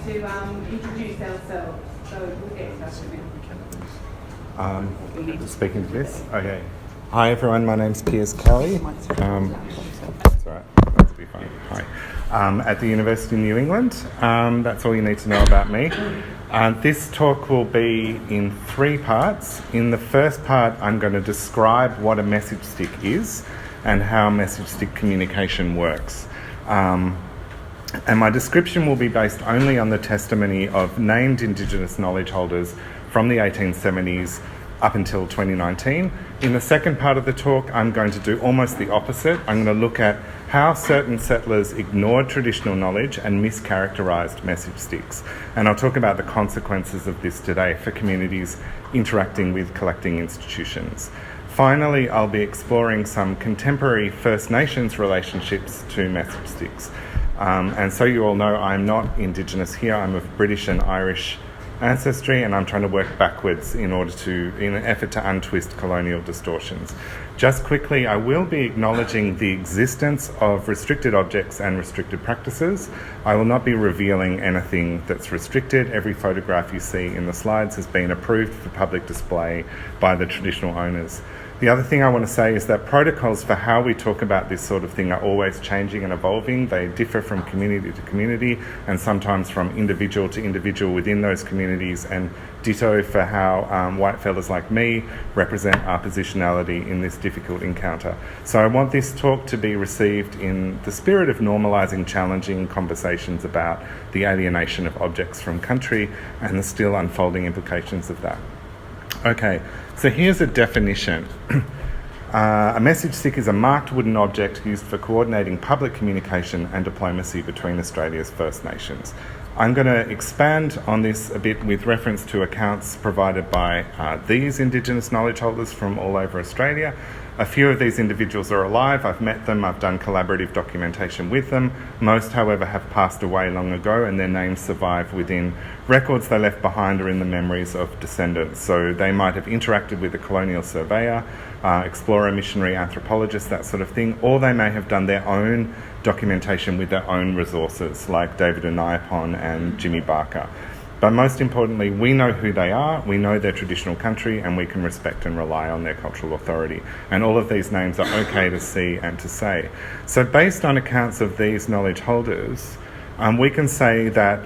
to introduce ourselves. So we'll get started now. Speaking to this? Okay. Hi everyone, my name's Piers Kelly. That's all right, that'll be fine. Hi. At the University of New England. That's all you need to know about me. This talk will be in 3 parts. In the first part, I'm going to describe what a message stick is and how message stick communication works. And my description will be based only on the testimony of named Indigenous knowledge holders from the 1870s up until 2019. In the second part of the talk, I'm going to do almost the opposite. I'm going to look at how certain settlers ignored traditional knowledge and mischaracterised message sticks. And I'll talk about the consequences of this today for communities interacting with collecting institutions. Finally, I'll be exploring some contemporary First Nations relationships to message sticks. And so you all know, I'm not Indigenous here. I'm of British and Irish ancestry, and I'm trying to work backwards in an effort to untwist colonial distortions. Just quickly, I will be acknowledging the existence of restricted objects and restricted practices. I will not be revealing anything that's restricted. Every photograph you see in the slides has been approved for public display by the traditional owners. The other thing I want to say is that protocols for how we talk about this sort of thing are always changing and evolving. They differ from community to community and sometimes from individual to individual within those communities, and ditto for how white fellas like me represent our positionality in this difficult encounter. So I want this talk to be received in the spirit of normalising challenging conversations about the alienation of objects from country and the still unfolding implications of that. Okay, so here's a definition. A message stick is a marked wooden object used for coordinating public communication and diplomacy between Australia's First Nations. I'm going to expand on this a bit with reference to accounts provided by these Indigenous knowledge holders from all over Australia. A few of these individuals are alive. I've met them. I've done collaborative documentation with them. Most, however, have passed away long ago, and their names survive within records they left behind or in the memories of descendants. So they might have interacted with a colonial surveyor, explorer, missionary, anthropologist, that sort of thing, or they may have done their own documentation with their own resources, like David Anayapon and Jimmy Barker. But most importantly, we know who they are, we know their traditional country, and we can respect and rely on their cultural authority. And all of these names are okay to see and to say. So based on accounts of these knowledge holders, we can say that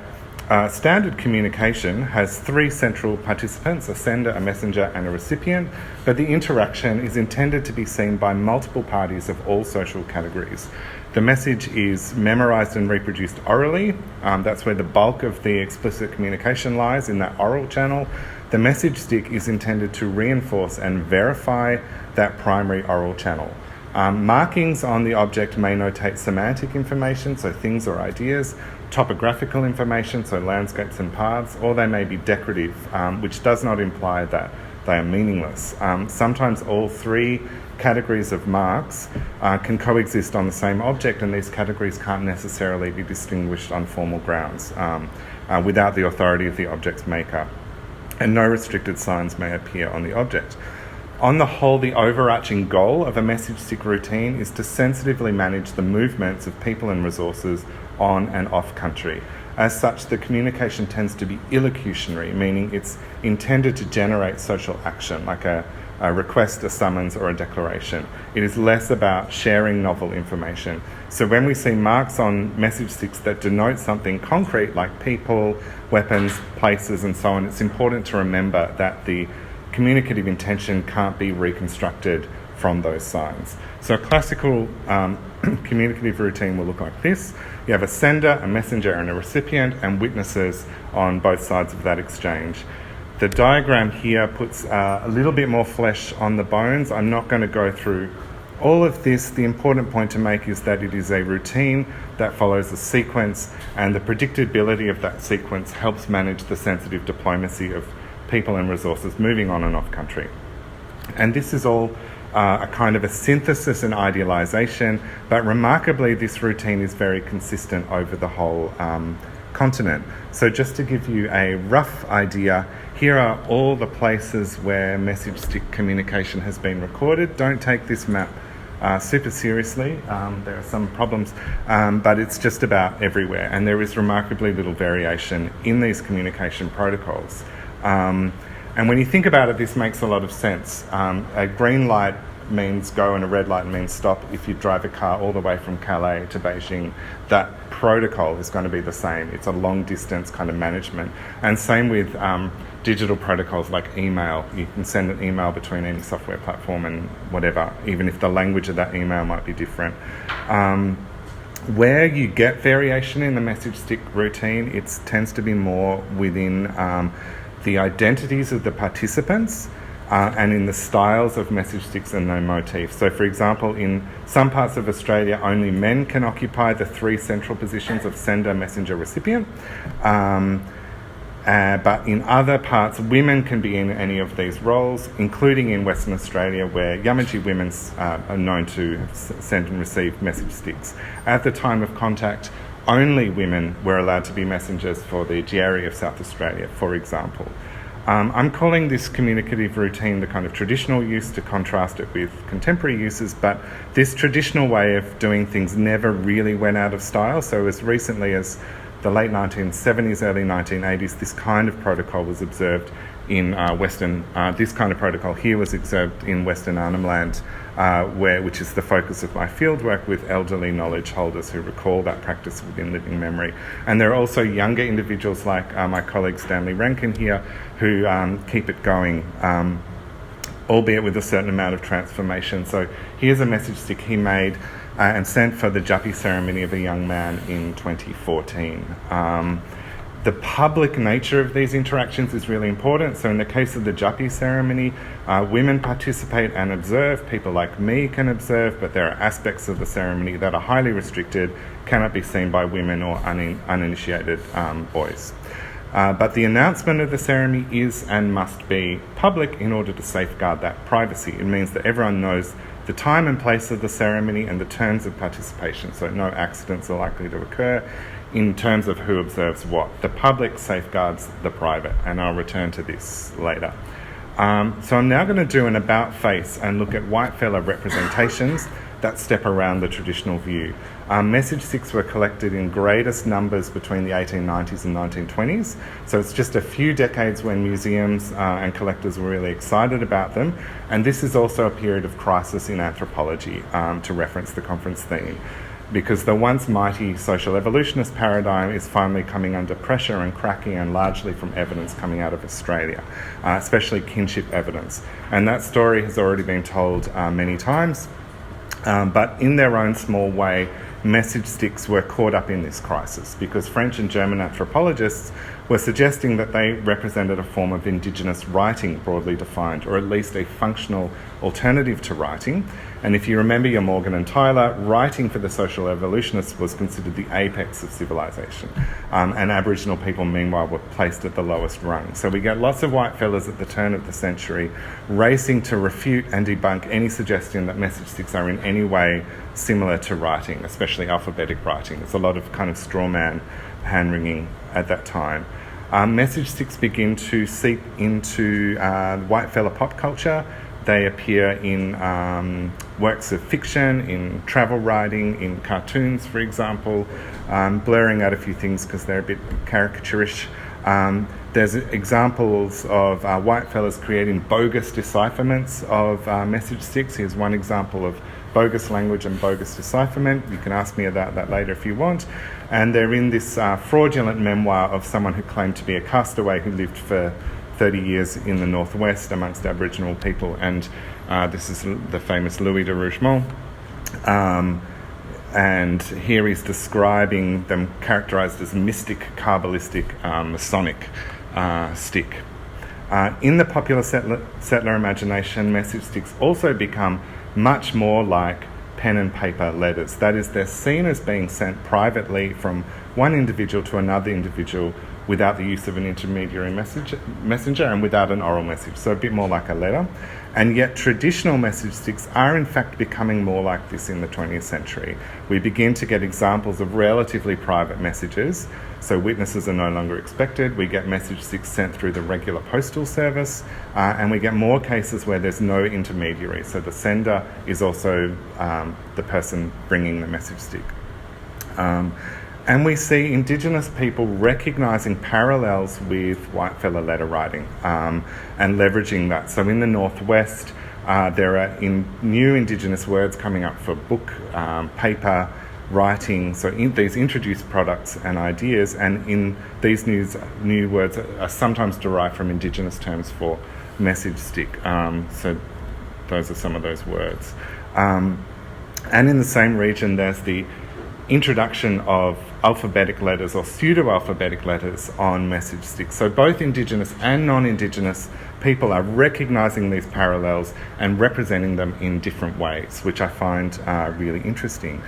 standard communication has 3 central participants, a sender, a messenger, and a recipient, but the interaction is intended to be seen by multiple parties of all social categories. The message is memorised and reproduced orally. That's where the bulk of the explicit communication lies, in that oral channel. The message stick is intended to reinforce and verify that primary oral channel. Markings on the object may notate semantic information, so things or ideas, topographical information, so landscapes and paths, or they may be decorative, which does not imply that they are meaningless. Sometimes all 3 categories of marks can coexist on the same object, and these categories can't necessarily be distinguished on formal grounds without the authority of the object's maker. And no restricted signs may appear on the object. On the whole, the overarching goal of a message stick routine is to sensitively manage the movements of people and resources on and off country. As such, the communication tends to be illocutionary, meaning it's intended to generate social action, like a request, a summons, or a declaration. It is less about sharing novel information. So when we see marks on message sticks that denote something concrete, like people, weapons, places, and so on, it's important to remember that the communicative intention can't be reconstructed from those signs. So a classical communicative routine will look like this. You have a sender, a messenger, and a recipient, and witnesses on both sides of that exchange. The diagram here puts a little bit more flesh on the bones. I'm not going to go through all of this. The important point to make is that it is a routine that follows a sequence, and the predictability of that sequence helps manage the sensitive diplomacy of people and resources moving on and off country. And this is all a kind of a synthesis and idealisation, but remarkably this routine is very consistent over the whole continent. So just to give you a rough idea, here are all the places where message stick communication has been recorded. Don't take this map super seriously. There are some problems, but it's just about everywhere, and there is remarkably little variation in these communication protocols. And when you think about it, this makes a lot of sense. A green light means go and a red light means stop. If you drive a car all the way from Calais to Beijing, that protocol is going to be the same. It's a long distance kind of management. And same with digital protocols like email. You can send an email between any software platform and whatever, even if the language of that email might be different. Where you get variation in the message stick routine, it tends to be more within the identities of the participants and in the styles of message sticks and their motifs. So, for example, in some parts of Australia, only men can occupy the 3 central positions of sender, messenger, recipient. But in other parts, women can be in any of these roles, including in Western Australia, where Yamatji women are known to send and receive message sticks. At the time of contact, only women were allowed to be messengers for the Djeri of South Australia, for example. I'm calling this communicative routine the kind of traditional use to contrast it with contemporary uses, but this traditional way of doing things never really went out of style. So as recently as the late 1970s, early 1980s, this kind of protocol was observed in this kind of protocol here was observed in Western Arnhem Land, which is the focus of my fieldwork with elderly knowledge holders who recall that practice within living memory. And there are also younger individuals like my colleague Stanley Rankin here who keep it going, albeit with a certain amount of transformation. So here's a message stick he made and sent for the Jappi ceremony of a young man in 2014. The public nature of these interactions is really important. So in the case of the Jappi ceremony, women participate and observe. People like me can observe, but there are aspects of the ceremony that are highly restricted, cannot be seen by women or uninitiated boys. But the announcement of the ceremony is and must be public in order to safeguard that privacy. It means that everyone knows the time and place of the ceremony and the terms of participation, so no accidents are likely to occur in terms of who observes what. The public safeguards the private, and I'll return to this later. So I'm now going to do an about face and look at whitefella representations that step around the traditional view. Message sticks were collected in greatest numbers between the 1890s and 1920s, so it's just a few decades when museums and collectors were really excited about them, and this is also a period of crisis in anthropology, to reference the conference theme, because the once mighty social evolutionist paradigm is finally coming under pressure and cracking, and largely from evidence coming out of Australia, especially kinship evidence. And that story has already been told many times, but in their own small way, message sticks were caught up in this crisis because French and German anthropologists were suggesting that they represented a form of Indigenous writing, broadly defined, or at least a functional alternative to writing. And if you remember your Morgan and Tyler, writing for the social evolutionists was considered the apex of civilization. And Aboriginal people, meanwhile, were placed at the lowest rung. So we get lots of white fellas at the turn of the century racing to refute and debunk any suggestion that message sticks are in any way similar to writing, especially alphabetic writing. There's a lot of kind of straw man hand-wringing at that time. Message sticks begin to seep into white fella pop culture. They appear in works of fiction, in travel writing, in cartoons, for example, blurring out a few things because they're a bit caricaturish. There's examples of white fellas creating bogus decipherments of message sticks. Here's one example of bogus language and bogus decipherment. You can ask me about that later if you want. And they're in this fraudulent memoir of someone who claimed to be a castaway who lived for 30 years in the northwest amongst Aboriginal people, and this is the famous Louis de Rougemont. And here he's describing them characterised as mystic, Kabbalistic, Masonic stick. In the popular settler imagination, message sticks also become much more like pen and paper letters. That is, they're seen as being sent privately from one individual to another individual without the use of an intermediary messenger and without an oral message, so a bit more like a letter. And yet traditional message sticks are in fact becoming more like this in the 20th century. We begin to get examples of relatively private messages, so witnesses are no longer expected. We get message sticks sent through the regular postal service, and we get more cases where there's no intermediary, so the sender is also the person bringing the message stick. And we see Indigenous people recognising parallels with whitefella letter writing and leveraging that. So in the Northwest, there are new Indigenous words coming up for book, paper, writing, so these introduced products and ideas, and in these new words are sometimes derived from Indigenous terms for message stick. So those are some of those words. And in the same region, there's the introduction of alphabetic letters or pseudo-alphabetic letters on message sticks. So both Indigenous and non-Indigenous people are recognising these parallels and representing them in different ways, which I find really interesting.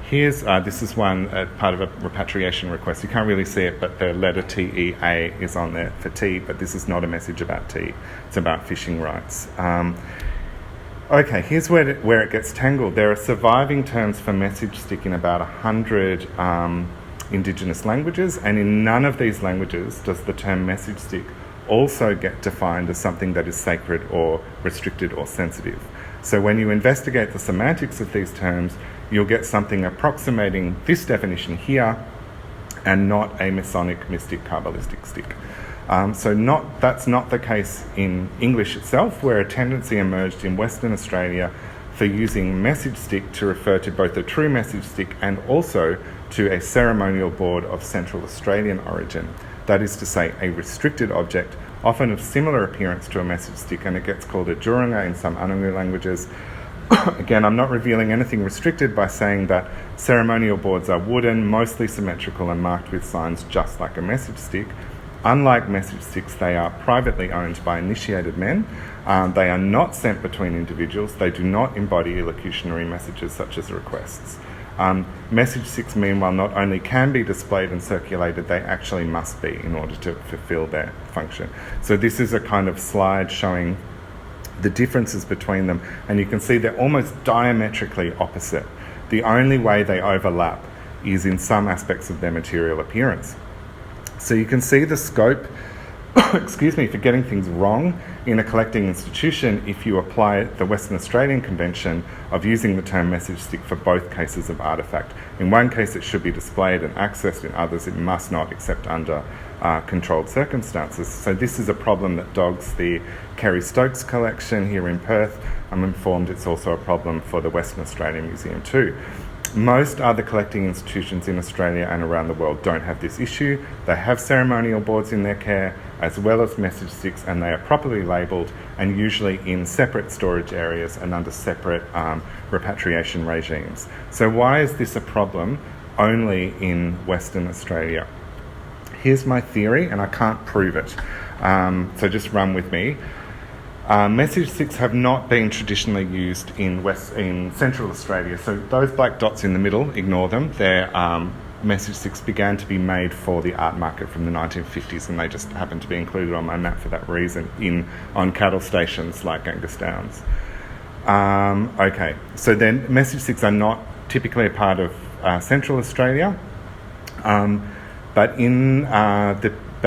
Here's, this is one part of a repatriation request. You can't really see it, but the letter TEA is on there for tea, but this is not a message about tea. It's about fishing rights. Okay, here's where it gets tangled. There are surviving terms for message stick in about 100 Indigenous languages, and in none of these languages does the term message stick also get defined as something that is sacred or restricted or sensitive. So when you investigate the semantics of these terms, you'll get something approximating this definition here and not a Masonic, mystic, Kabbalistic stick. That's not the case in English itself, where a tendency emerged in Western Australia for using message stick to refer to both a true message stick and also to a ceremonial board of Central Australian origin. That is to say, a restricted object, often of similar appearance to a message stick, and it gets called a jurunga in some Anangu languages. Again, I'm not revealing anything restricted by saying that ceremonial boards are wooden, mostly symmetrical and marked with signs just like a message stick. Unlike message sticks, they are privately owned by initiated men. They are not sent between individuals. They do not embody illocutionary messages such as requests. Message sticks, meanwhile, not only can be displayed and circulated, they actually must be in order to fulfill their function. So this is a kind of slide showing the differences between them, and you can see they're almost diametrically opposite. The only way they overlap is in some aspects of their material appearance. So you can see the scope, for getting things wrong in a collecting institution if you apply the Western Australian Convention of using the term message stick for both cases of artefact. In one case it should be displayed and accessed, in others it must not, except under controlled circumstances. So this is a problem that dogs the Kerry Stokes collection here in Perth. I'm informed it's also a problem for the Western Australian Museum too. Most other collecting institutions in Australia and around the world don't have this issue. They have ceremonial boards in their care, as well as message sticks, and they are properly labelled and usually in separate storage areas and under separate repatriation regimes. So why is this a problem only in Western Australia? Here's my theory, and I can't prove it, so just run with me. Message sticks have not been traditionally used in Central Australia, so those black dots in the middle, ignore them. They're message sticks began to be made for the art market from the 1950s, and they just happened to be included on my map for that reason on cattle stations like Angus Downs. Okay, so then message sticks are not typically a part of Central Australia, but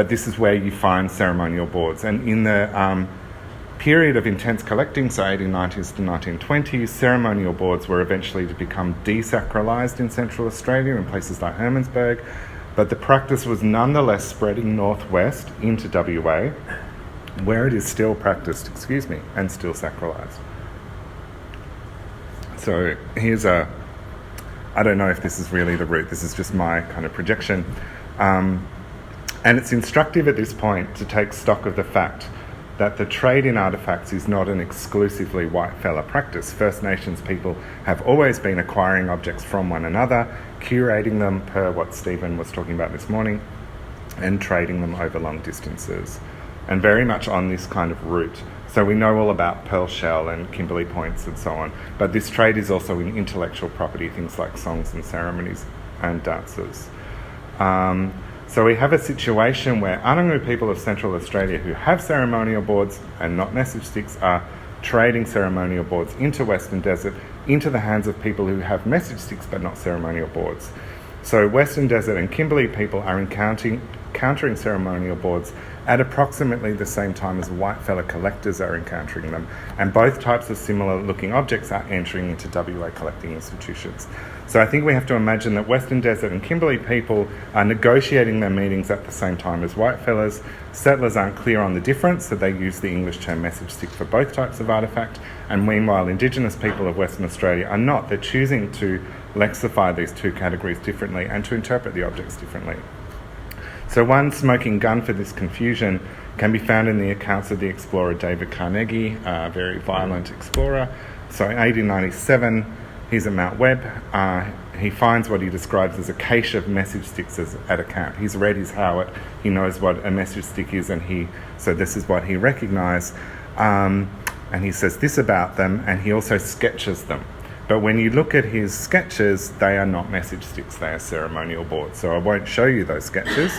this is where you find ceremonial boards, and in the period of intense collecting, so 1890s to 1920s, ceremonial boards were eventually to become desacralised in Central Australia in places like Hermannsburg, but the practice was nonetheless spreading northwest into WA, where it is still practiced, and still sacralised. So here's I don't know if this is really the route, this is just my kind of projection, and it's instructive at this point to take stock of the fact that the trade in artefacts is not an exclusively whitefella practice. First Nations people have always been acquiring objects from one another, curating them per what Stephen was talking about this morning, and trading them over long distances, and very much on this kind of route. So we know all about pearl shell and Kimberley points and so on, but this trade is also in intellectual property, things like songs and ceremonies and dances. So we have a situation where Anangu people of Central Australia who have ceremonial boards and not message sticks are trading ceremonial boards into Western Desert, into the hands of people who have message sticks but not ceremonial boards. So Western Desert and Kimberley people are encountering ceremonial boards at approximately the same time as whitefella collectors are encountering them, and both types of similar looking objects are entering into WA collecting institutions. So I think we have to imagine that Western Desert and Kimberley people are negotiating their meetings at the same time as whitefellas. Settlers aren't clear on the difference, so they use the English term message stick for both types of artefact, and meanwhile Indigenous people of Western Australia are not. They're choosing to lexify these two categories differently and to interpret the objects differently. So one smoking gun for this confusion can be found in the accounts of the explorer David Carnegie, a very violent explorer. So in 1897, he's at Mount Webb. He finds what he describes as a cache of message sticks at a camp. He's read his Howard, he knows what a message stick is, and so this is what he recognised. And he says this about them, and he also sketches them. But when you look at his sketches, they are not message sticks, they are ceremonial boards. So I won't show you those sketches,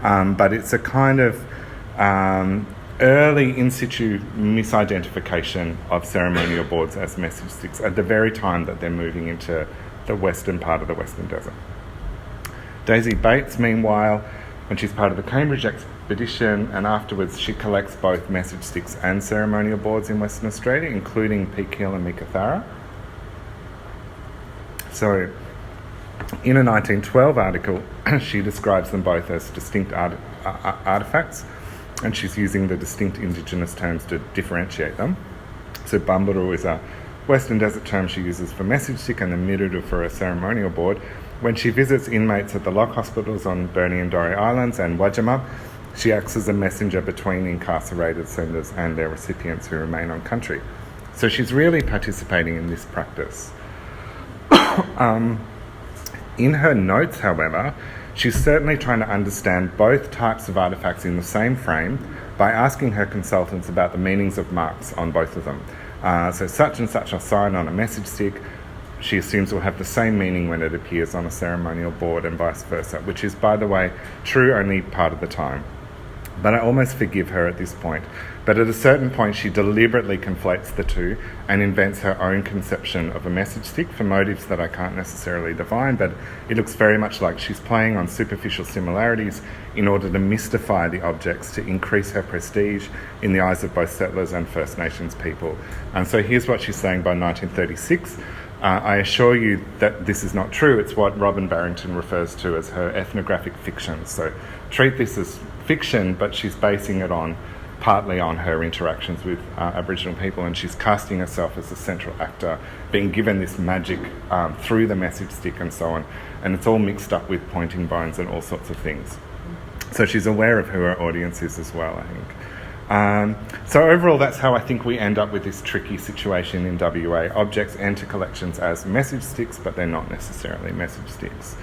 but it's a kind of early in situ misidentification of ceremonial boards as message sticks at the very time that they're moving into the western part of the Western Desert. Daisy Bates, meanwhile, when she's part of the Cambridge expedition, and afterwards she collects both message sticks and ceremonial boards in Western Australia, including Peak Hill and Meekatharra. So, in a 1912 article, she describes them both as distinct artefacts, and she's using the distinct Indigenous terms to differentiate them. So, Bumbaroo is a Western Desert term she uses for message stick, and the Mirudu for a ceremonial board. When she visits inmates at the lock hospitals on Burney and Dorey Islands and Wajama, she acts as a messenger between incarcerated senders and their recipients who remain on country. So, she's really participating in this practice. In her notes, however, she's certainly trying to understand both types of artefacts in the same frame by asking her consultants about the meanings of marks on both of them. So such and such a sign on a message stick, she assumes will have the same meaning when it appears on a ceremonial board and vice versa, which is, by the way, true only part of the time. But I almost forgive her at this point. But at a certain point, she deliberately conflates the two and invents her own conception of a message stick for motives that I can't necessarily divine, but it looks very much like she's playing on superficial similarities in order to mystify the objects to increase her prestige in the eyes of both settlers and First Nations people. And so here's what she's saying by 1936. I assure you that this is not true. It's what Robin Barrington refers to as her ethnographic fiction. So treat this as fiction, but she's basing it partly on her interactions with Aboriginal people, and she's casting herself as the central actor, being given this magic through the message stick and so on, and it's all mixed up with pointing bones and all sorts of things. So she's aware of who her audience is as well, I think. So overall, that's how I think we end up with this tricky situation in WA. Objects enter collections as message sticks, but they're not necessarily message sticks.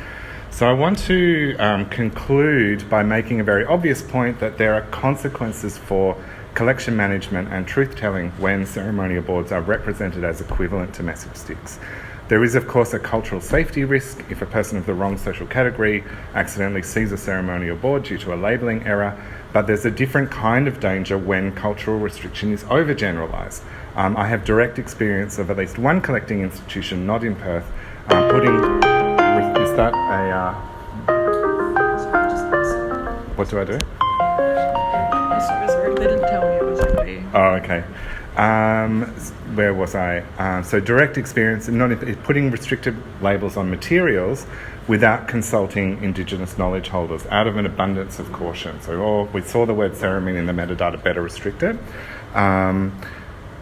So I want to conclude by making a very obvious point that there are consequences for collection management and truth-telling when ceremonial boards are represented as equivalent to message sticks. There is, of course, a cultural safety risk if a person of the wrong social category accidentally sees a ceremonial board due to a labelling error, but there's a different kind of danger when cultural restriction is overgeneralised. I have direct experience of at least one collecting institution, not in Perth, putting... Is that a... What do I do? They didn't tell me it was going to be... Oh, okay. Where was I? So direct experience in putting restricted labels on materials without consulting Indigenous knowledge holders out of an abundance of caution. So we saw the word ceremony in the metadata, better restricted.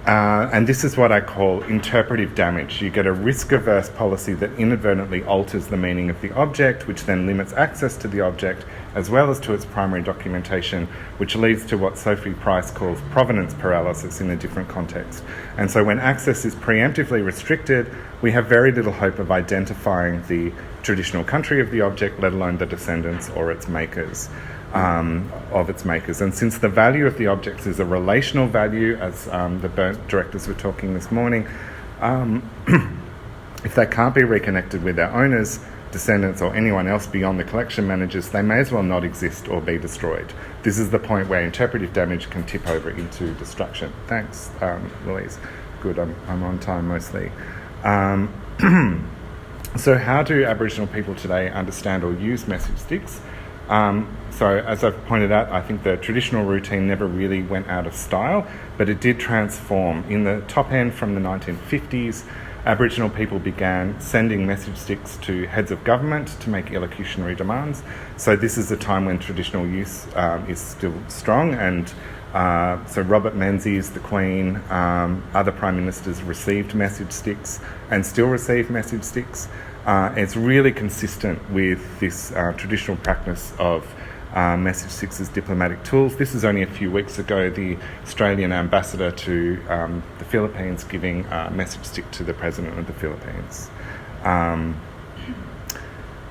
And this is what I call interpretive damage. You get a risk-averse policy that inadvertently alters the meaning of the object, which then limits access to the object, as well as to its primary documentation, which leads to what Sophie Price calls provenance paralysis in a different context. And so when access is preemptively restricted, we have very little hope of identifying the traditional country of the object, let alone the descendants or its makers. Of its makers. And since the value of the objects is a relational value, as the burnt directors were talking this morning, if they can't be reconnected with their owners, descendants or anyone else beyond the collection managers, they may as well not exist or be destroyed. This is the point where interpretive damage can tip over into destruction. Thanks, Louise. Good, I'm on time mostly. So how do Aboriginal people today understand or use message sticks? So as I've pointed out, I think the traditional routine never really went out of style, but it did transform. In the top end from the 1950s, Aboriginal people began sending message sticks to heads of government to make elocutionary demands. So this is a time when traditional use is still strong, and so Robert Menzies, the Queen, other Prime Ministers received message sticks and still receive message sticks. It's really consistent with this traditional practice of message sticks as diplomatic tools. This is only a few weeks ago, the Australian ambassador to the Philippines giving a message stick to the President of the Philippines.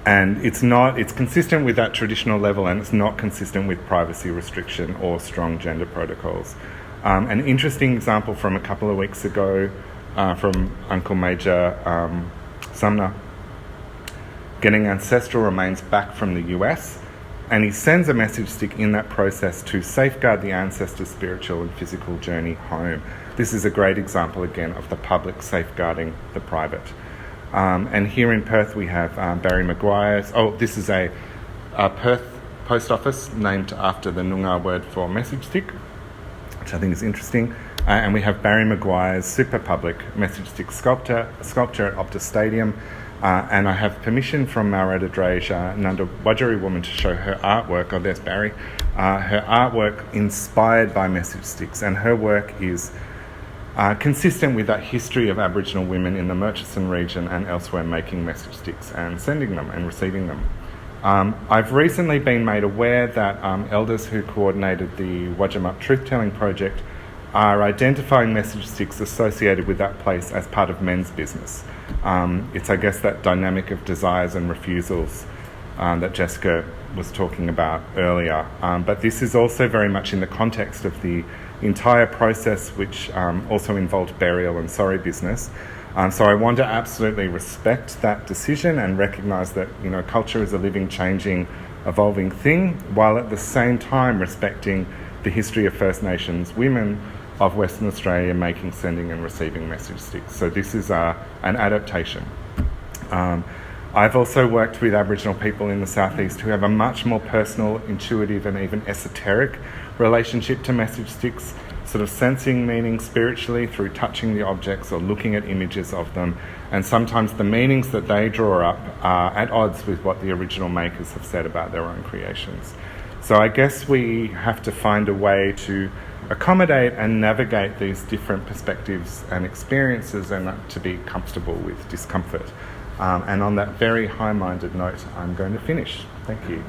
And it's consistent with that traditional level, and it's not consistent with privacy restriction or strong gender protocols. An interesting example from a couple of weeks ago from Uncle Major Sumner, getting ancestral remains back from the US, and he sends a message stick in that process to safeguard the ancestor's spiritual and physical journey home. This is a great example, again, of the public safeguarding the private. And here in Perth we have Barry Maguire's. This is a Perth post office named after the Noongar word for message stick, which I think is interesting. And we have Barry Maguire's super public message stick sculpture at Optus Stadium. And I have permission from Maurada Drage, Nanda Wajari woman, to show her artwork. Oh, there's Barry. Her artwork inspired by message sticks, and her work is consistent with that history of Aboriginal women in the Murchison region and elsewhere making message sticks and sending them and receiving them. I've recently been made aware that elders who coordinated the Wajamup Truth-Telling Project are identifying message sticks associated with that place as part of men's business. It's, I guess, that dynamic of desires and refusals that Jessica was talking about earlier. But this is also very much in the context of the entire process, which also involved burial and sorry business. So I want to absolutely respect that decision and recognise that, culture is a living, changing, evolving thing, while at the same time respecting the history of First Nations women of Western Australia making, sending and receiving message sticks. So this is an adaptation. I've also worked with Aboriginal people in the southeast who have a much more personal, intuitive and even esoteric relationship to message sticks, sort of sensing meaning spiritually through touching the objects or looking at images of them. And sometimes the meanings that they draw up are at odds with what the original makers have said about their own creations. So I guess we have to find a way to accommodate and navigate these different perspectives and experiences, and to be comfortable with discomfort. And on that very high-minded note, I'm going to finish. Thank you.